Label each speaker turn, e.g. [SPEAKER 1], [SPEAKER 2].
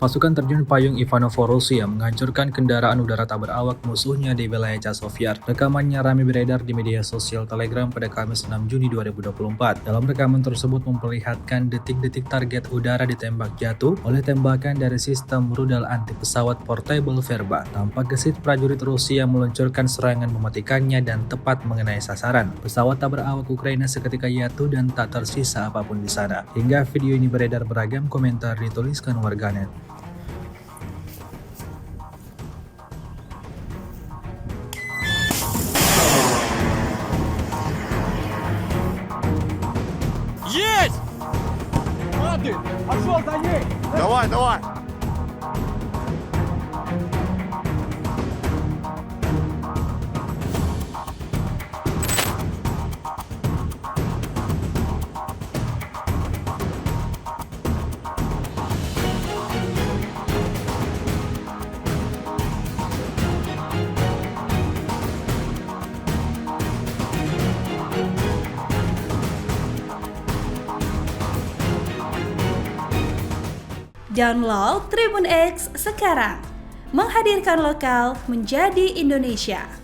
[SPEAKER 1] Pasukan terjun payung Ivanov Rusia menghancurkan kendaraan udara tak berawak musuhnya di wilayah Chasiv. Rekamannya ramai beredar di media sosial Telegram pada Kamis 6 Juni 2024. Dalam rekaman tersebut memperlihatkan detik-detik target udara ditembak jatuh oleh tembakan dari sistem rudal anti pesawat portable Verba. Tampak gesit prajurit Rusia meluncurkan serangan mematikannya dan tepat mengenai sasaran. Pesawat tak berawak Ukraina seketika jatuh dan tak tersisa apapun di sana. Hingga video ini beredar, beragam komentar dituliskan warganet.
[SPEAKER 2] Есть! Ладно, пошел за ней!
[SPEAKER 3] Давай, давай!
[SPEAKER 4] Download Tribun X sekarang, menghadirkan lokal menjadi Indonesia.